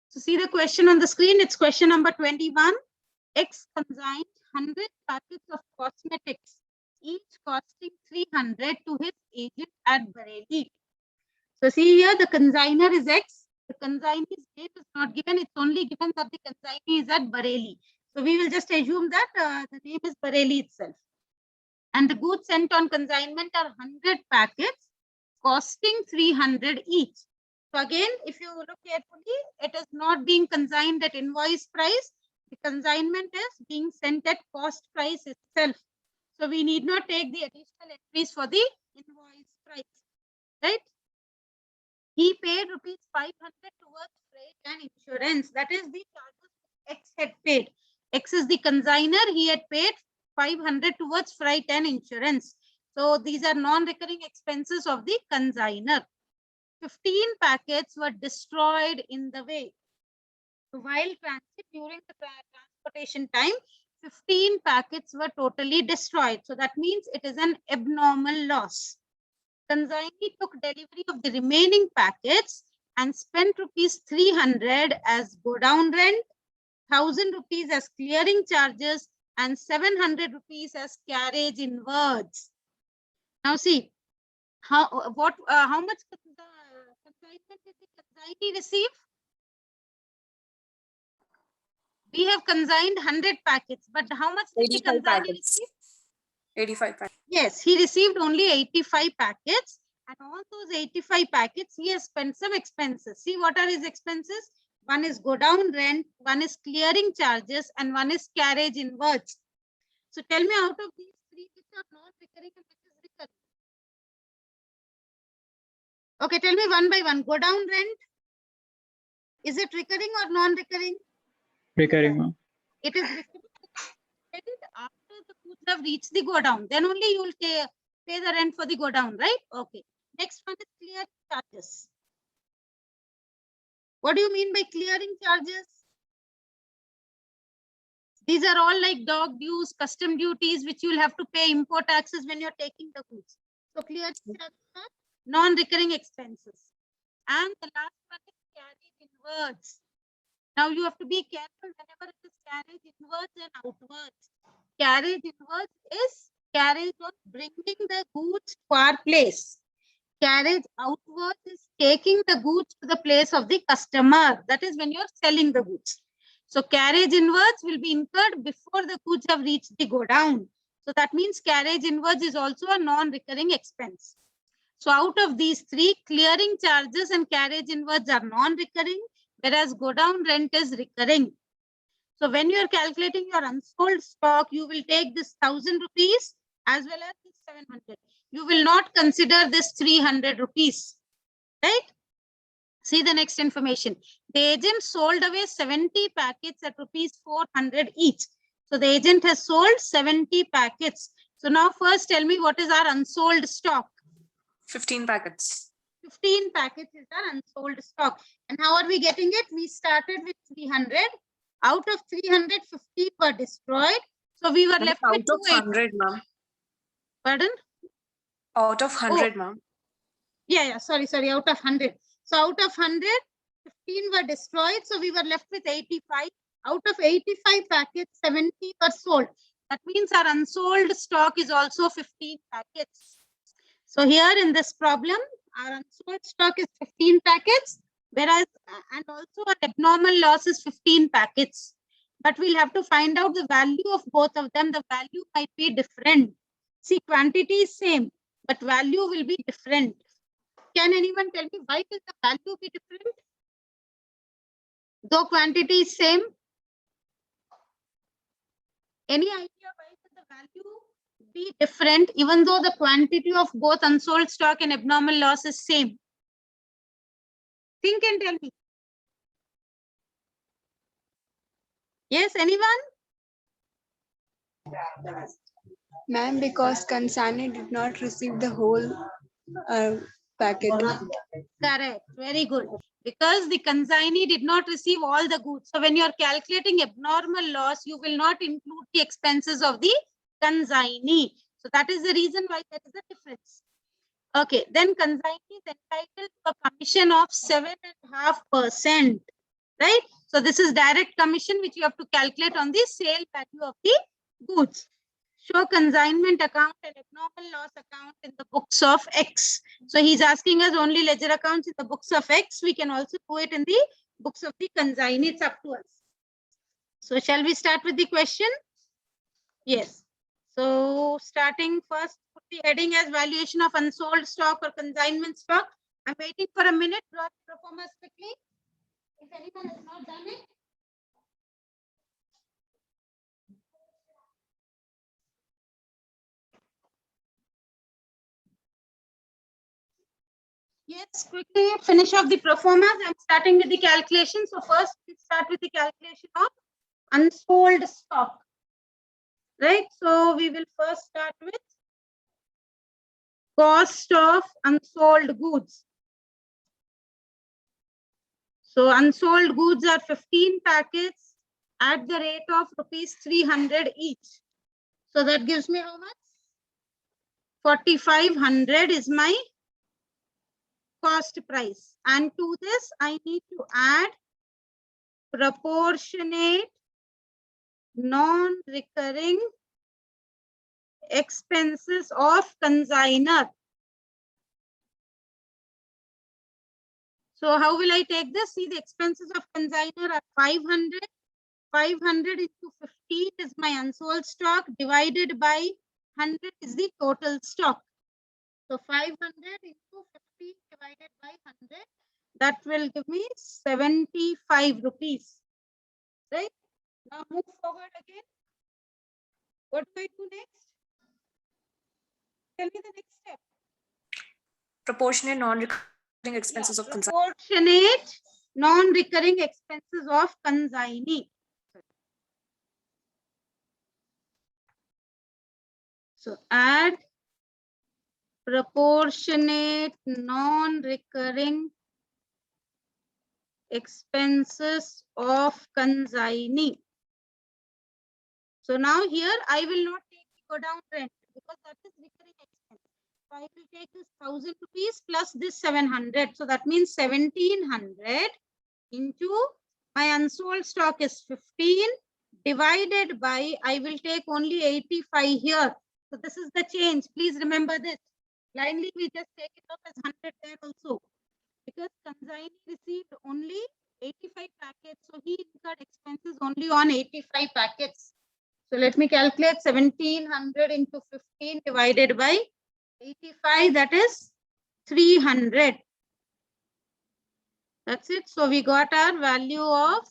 So see the question on the screen. It's question number 21. X consigned 100 packets of cosmetics, each costing 300 to his agent at Bareilly. So see here, the consigner is X. The consignee's name is not given. It's only given that the consignee is at Bareilly. So we will just assume that the name is Bareilly itself. And the goods sent on consignment are 100 packets costing 300 each. So again, if you look carefully, it is not being consigned at invoice price. The consignment is being sent at cost price itself. So we need not take the additional entries for the invoice price, right? He paid rupees 500 towards freight and insurance. That is the charges X had paid. X is the consigner. He had paid 500 towards freight and insurance. So these are non-recurring expenses of the consigner. 15 packets were destroyed in the way. So while transit during the transportation time, 15 packets were totally destroyed. So that means it is an abnormal loss. Consignee took delivery of the remaining packets and spent rupees 300 as go down rent, 1000 rupees as clearing charges, and 700 rupees as carriage inwards. Now see, how much consignment did the consignee receive? We have consigned 100 packets, but how much did the consignee receive? 85 packets. Yes, he received only 85 packets, and all those 85 packets, he has spent some expenses. See, what are his expenses? One is go down rent, one is clearing charges, and one is carriage inwards. So tell me, out of these three, which are non-recurring and which is recurring? Okay, tell me one by one. Go down rent, is it recurring or non-recurring? Recurring, ma'am. It is recurring. After the goods have reached the go down, then only you will pay the rent for the go down, right? Okay. Next one is clearing charges. What do you mean by clearing charges? These are all like dog dues, custom duties, which you will have to pay import taxes when you're taking the goods. So clearing charges are non-recurring expenses. And the last one is carriage inwards. Now you have to be careful whenever it is carriage inwards and outwards. Carriage inwards is carriage on bringing the goods to our place. Carriage outwards is taking the goods to the place of the customer. That is when you're selling the goods. So carriage inwards will be incurred before the goods have reached the go down. So that means carriage inwards is also a non-recurring expense. So out of these three, clearing charges and carriage inwards are non-recurring, whereas go down rent is recurring. So when you are calculating your unsold stock, you will take this 1000 rupees as well as this 700. You will not consider this 300 rupees, right? See the next information. The agent sold away 70 packets at rupees 400 each. So the agent has sold 70 packets. So now first tell me, what is our unsold stock? 15 packets. 15 packets is our unsold stock. And how are we getting it? We started with 300. Out of 350 were destroyed. So we were left with 100, ma'am. Pardon? Out of 100, ma'am. Yeah, sorry, out of 100. So out of 100, 15 were destroyed. So we were left with 85. Out of 85 packets, 70 were sold. That means our unsold stock is also 15 packets. So here in this problem, our unsold stock is 15 packets, whereas, and also an abnormal loss is 15 packets. But we'll have to find out the value of both of them. The value might be different. See, quantity is same, but value will be different. Can anyone tell me why will the value be different? Though quantity is same. Any idea why will the value be different, even though the quantity of both unsold stock and abnormal loss is same? Think and tell me. Yes, anyone? Ma'am, because consignee did not receive the whole packet. Correct. Very good. Because the consignee did not receive all the goods. So when you are calculating abnormal loss, you will not include the expenses of the consignee. So that is the reason why there is a difference. Okay. Then consignee is entitled to a commission of 7.5%. right? So this is direct commission, which you have to calculate on the sale value of the goods. Show consignment account and abnormal loss account in the books of X. So he's asking us only ledger accounts in the books of X. We can also do it in the books of the consignee. It's up to us. So shall we start with the question? Yes. So starting first, put the heading as valuation of unsold stock or consignment stock. I'm waiting for a minute. Draw the performance quickly. If anyone has not done it. Yes, quickly finish off the performance. I'm starting with the calculation. So first, we start with the calculation of unsold stock. Right? So we will first start with cost of unsold goods. So unsold goods are 15 packets at the rate of rupees 300 each. So that gives me how much? 4,500 is my cost price. And to this, I need to add proportionate non-recurring expenses of consignor. So how will I take this? See, the expenses of consignor are 500. 500 into 15 is my unsold stock, divided by 100 is the total stock. So 500 into 15 divided by 100, that will give me 75 rupees. Right? Now move forward again. What do I do next? Tell me the next step. Proportionate non-recurring expenses of consignment. Proportionate non-recurring expenses of consignee. So add proportionate non-recurring expenses of consignee. So now here I will not take the go down rent because that is recurring expense. So I will take this 1,000 rupees plus this 700. So that means 1,700 into my unsold stock is 15 divided by, I will take only 85 here. So this is the change. Please remember this. Blindly we just take it up as 100 there also. Because consignee received only 85 packets. So he incurred expenses only on 85 packets. So let me calculate 1,700 into 15 divided by 85. That is 300. That's it. So we got our value of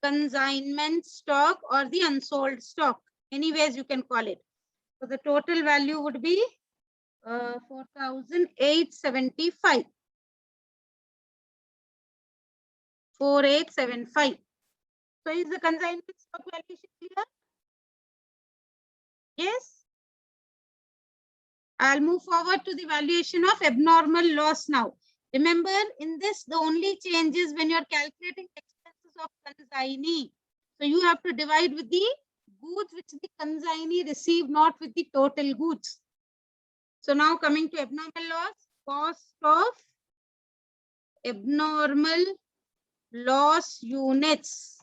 consignment stock or the unsold stock. Anyways, you can call it. So the total value would be 4,875. 4,875. So is the consignment stock valuation clear? Yes. I'll move forward to the valuation of abnormal loss now. Remember, in this, the only change is when you're calculating expenses of consignee. So you have to divide with the goods which the consignee received, not with the total goods. So now coming to abnormal loss, cost of abnormal loss units.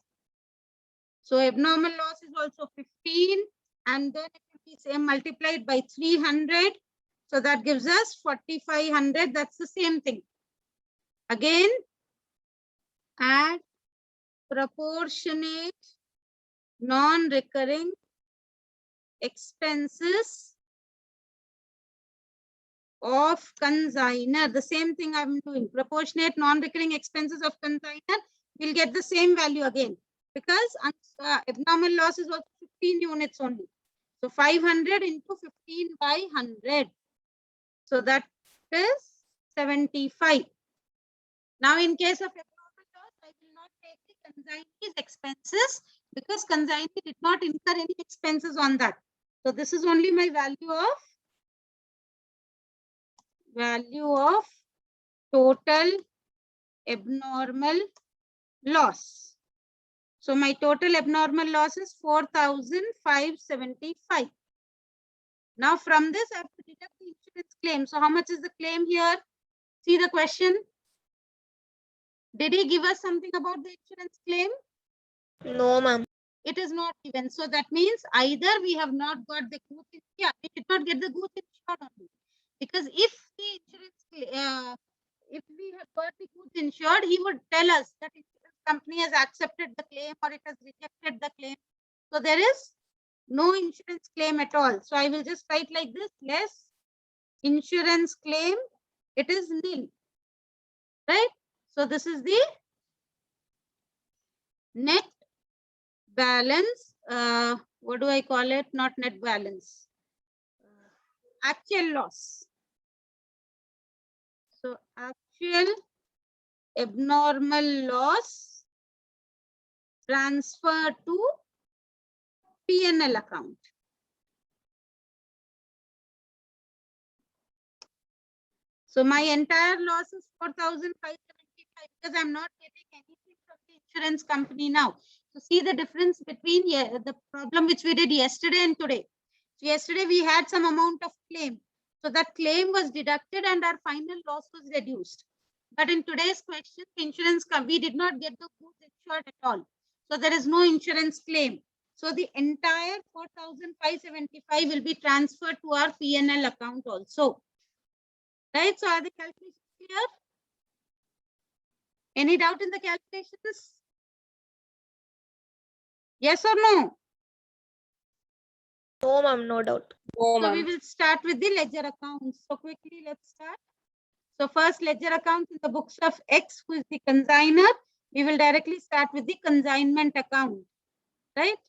So abnormal loss is also 15, and then it will be same multiplied by 300. So that gives us 4,500. That's the same thing. Again, add proportionate non-recurring expenses of consignor. The same thing I'm doing. Proportionate non-recurring expenses of consignor. We'll get the same value again because abnormal loss is also 15 units only. So 500 into 15 by 100. So that is 75. Now in case of abnormal loss, I will not take the consignee's expenses because consignee did not incur any expenses on that. So this is only my value of total abnormal loss. So my total abnormal loss is 4,575. Now from this, I have to deduct the insurance claim. So how much is the claim here? See the question. Did he give us something about the insurance claim? No, ma'am. It is not given. So that means either we have not got the goods insured, we did not get the goods insured only. Because if the insurance, if we have got the goods insured, he would tell us that insurance company has accepted the claim or it has rejected the claim. So there is no insurance claim at all. So I will just write like this, less insurance claim, it is nil, right? So this is the net balance, what do I call it? Not net balance, actual loss. So actual abnormal loss transfer to P&L account. So my entire loss is 4,575 because I'm not getting anything from the insurance company now. So see the difference between the problem which we did yesterday and today. So yesterday we had some amount of claim. So that claim was deducted and our final loss was reduced. But in today's question, insurance we did not get the goods insured at all. So there is no insurance claim. So the entire 4,575 will be transferred to our P&L account also. Right? So are the calculations clear? Any doubt in the calculations? Yes or no? No, ma'am. No doubt. Oh, So we ma'am. will start with the ledger accounts. So quickly, let's start. So first ledger account in the books of X, who is the consigner. We will directly start with the consignment account, right?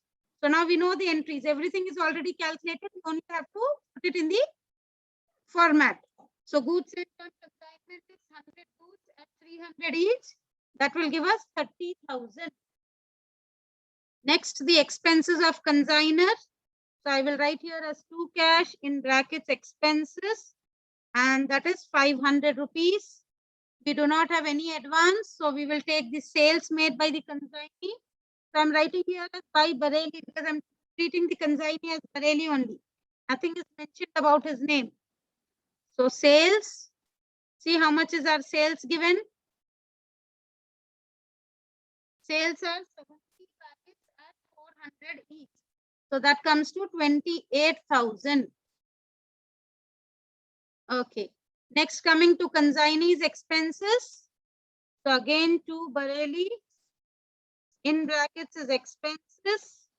So now we know the entries. Everything is already calculated. We only have to put it in the format. So goods sent on consignment is 100 goods at 300 each. That will give us 30,000. Next, the expenses of consignor. So I will write here as to cash in brackets expenses, and that is 500 rupees. We do not have any advance, so we will take the sales made by the consignee. So I'm writing here as by Bareilly because I'm treating the consignee as Bareilly only. Nothing is mentioned about his name. So sales, see how much is our sales given? Sales are 70 packets at 400 each. So that comes to 28,000. Okay. Next, coming to consignee's expenses. So again, to Bareilly, in brackets is expenses.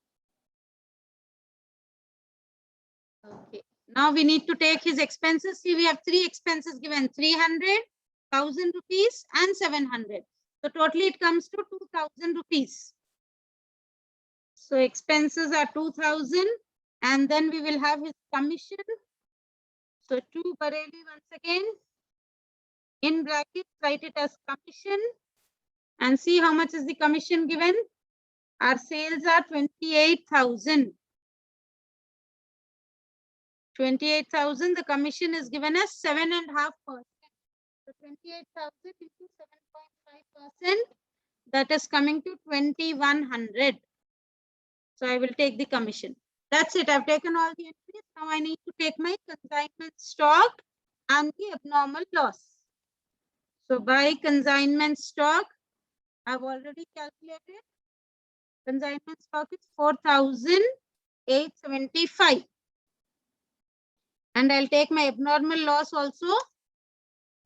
Okay. Now we need to take his expenses. See, we have three expenses given, 300,000 rupees and 700. So totally it comes to 2,000 rupees. So expenses are 2,000 and then we will have his commission. So to Bareilly once again, in brackets, write it as commission and see how much is the commission given. Our sales are 28,000. 28,000, the commission is given as 7.5%. So 28,000 into 7.5%, that is coming to 2,100. So I will take the commission. That's it. I've taken all the entries. Now I need to take my consignment stock and the abnormal loss. So by consignment stock, I've already calculated. Consignment stock is 4,875. And I'll take my abnormal loss also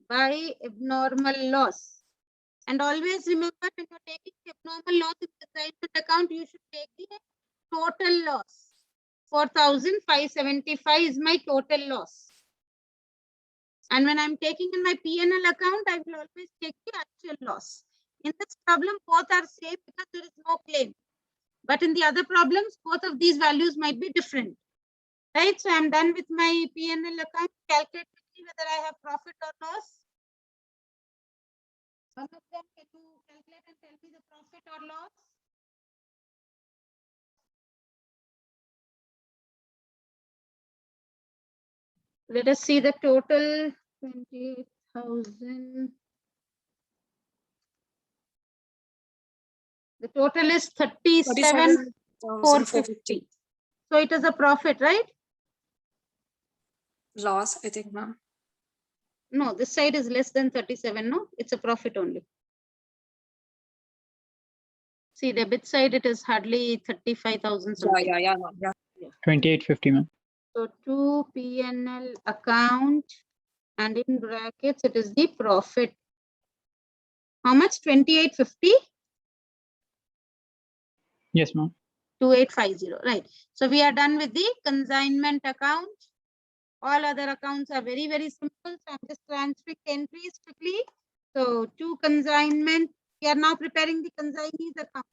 by abnormal loss. And always remember, when you're taking the abnormal loss in the consignment account, you should take the total loss. 4,575 is my total loss. And when I'm taking in my P&L account, I will always take the actual loss. In this problem, both are same because there is no claim. But in the other problems, both of these values might be different. Right? So I'm done with my P&L account. Calculate whether I have profit or loss. One of them, can you calculate and tell me the profit or loss? Let us see the total, 28,000. The total is 37,450. So it is a profit, right? Loss, I think, ma'am. No, this side is less than 37, no? It's a profit only. See, debit side, it is hardly 35,000 something. Yeah. 2850, ma'am. So to P&L account and in brackets, it is the profit. How much? 2850? Yes, ma'am. 2850, right. So we are done with the consignment account. All other accounts are very, very simple. So I'm just transferring entries quickly. So to consignment, we are now preparing the consignees account.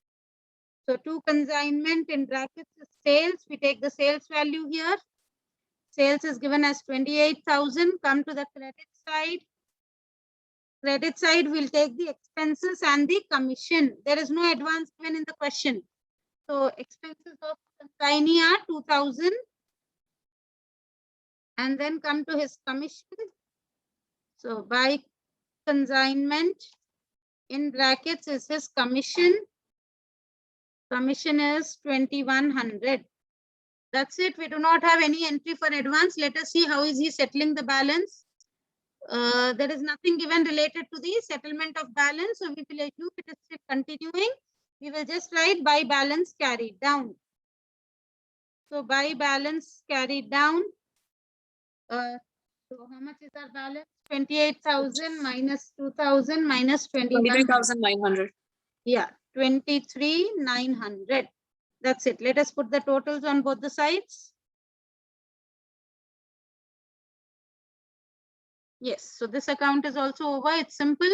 So to consignment in brackets is sales. We take the sales value here. Sales is given as 28,000. Come to the credit side. Credit side will take the expenses and the commission. There is no advance given in the question. So expenses of consignee are 2,000. And then come to his commission. So by consignment in brackets is his commission. Commission is 2,100. That's it. We do not have any entry for advance. Let us see how is he settling the balance. There is nothing given related to the settlement of balance. So we will assume it is still continuing. We will just write by balance carried down. So by balance carried down. So how much is our balance? 28,000 minus 2,000 minus 21,000. 23,900. Yeah, 23,900. That's it. Let us put the totals on both the sides. Yes, so this account is also over. It's simple.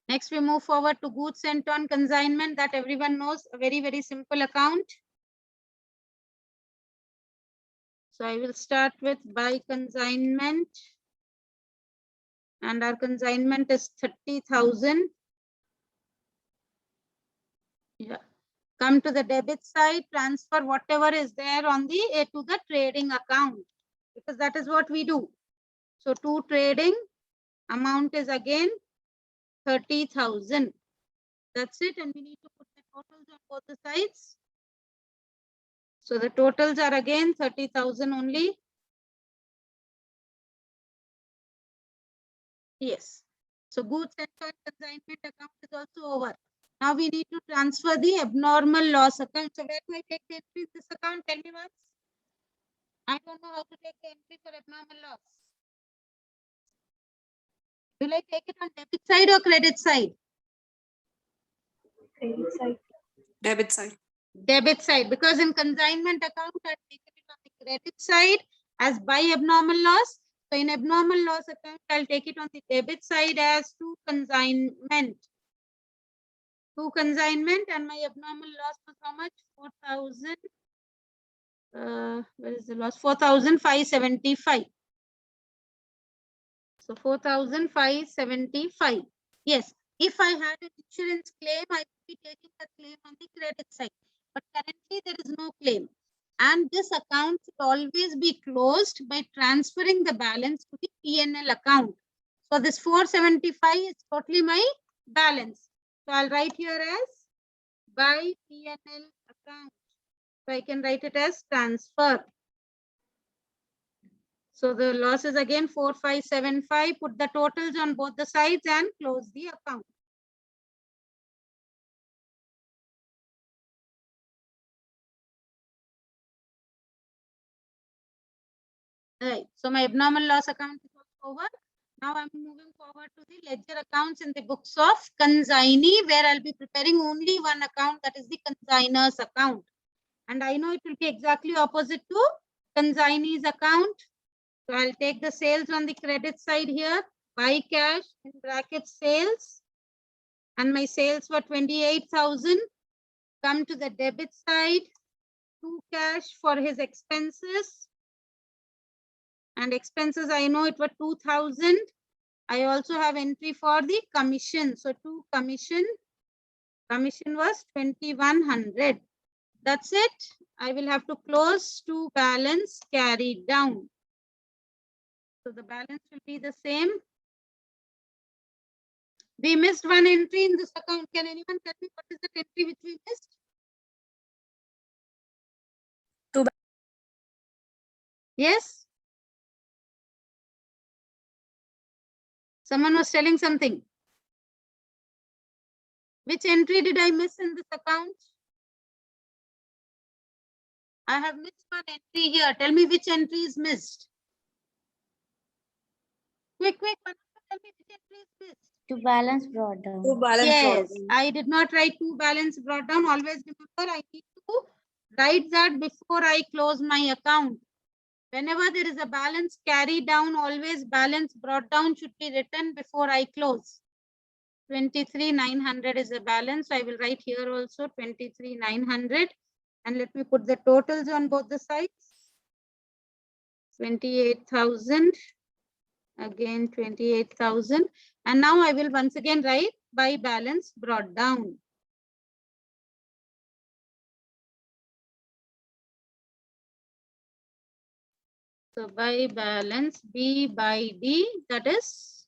Next, we move forward to goods sent on consignment that everyone knows, a very, very simple account. So I will start with by consignment. And our consignment is 30,000. Yeah. Come to the debit side, transfer whatever is there on the to the trading account, because that is what we do. So to trading, amount is again 30,000. That's it. And we need to put the totals on both the sides. So the totals are again 30,000 only. Yes. So goods and consignment account is also over. Now we need to transfer the abnormal loss account. So where do I take the entry in this account? Tell me once. I don't know how to take the entry for abnormal loss. Will I take it on debit side or credit side? Credit side. Debit side. Debit side, because in consignment account, I take it on the credit side as by abnormal loss. So in abnormal loss account, I'll take it on the debit side as to consignment. To consignment, and my abnormal loss was how much? 4,000. Where is the loss? 4,575. So 4,575. Yes. If I had an insurance claim, I would be taking the claim on the credit side. But currently there is no claim. And this account should always be closed by transferring the balance to the P&L account. So this 475 is totally my balance. So I'll write here as by P&L account. So I can write it as transfer. So the loss is again 4,575. Put the totals on both the sides and close the account. Right. So my abnormal loss account is also over. Now I'm moving forward to the ledger accounts in the books of consignee, where I'll be preparing only one account, that is the consignor's account. And I know it will be exactly opposite to consignee's account. So I'll take the sales on the credit side here, buy cash in brackets sales. And my sales were 28,000. Come to the debit side, to cash for his expenses. And expenses, I know it were 2,000. I also have entry for the commission. So to commission was 2,100. That's it. I will have to close to balance carried down. So the balance will be the same. We missed one entry in this account. Can anyone tell me what is the entry which we missed? Yes? Someone was telling something. Which entry did I miss in this account? I have missed one entry here. Tell me which entry is missed. Quick, one of you tell me which entry is missed. To balance brought down. To balance Yes, brought down. I did not write two balance brought down. Always remember, I need to write that before I close my account. Whenever there is a balance carried down, always balance brought down should be written before I close. 23,900 is a balance. So I will write here also 23,900. And let me put the totals on both the sides. 28,000. Again 28,000. And now I will once again write by balance brought down. So by balance B by D, that is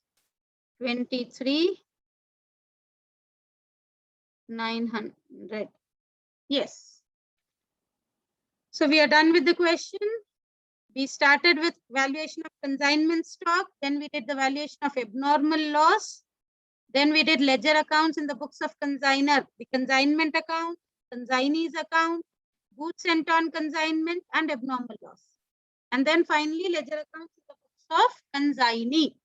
23,900. Yes. So we are done with the question. We started with valuation of consignment stock. Then we did the valuation of abnormal loss. Then we did ledger accounts in the books of consignor, the consignment account, consignee's account, goods sent on consignment, and abnormal loss. And then finally, ledger accounts in the books of consignee.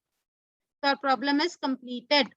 So our problem is completed.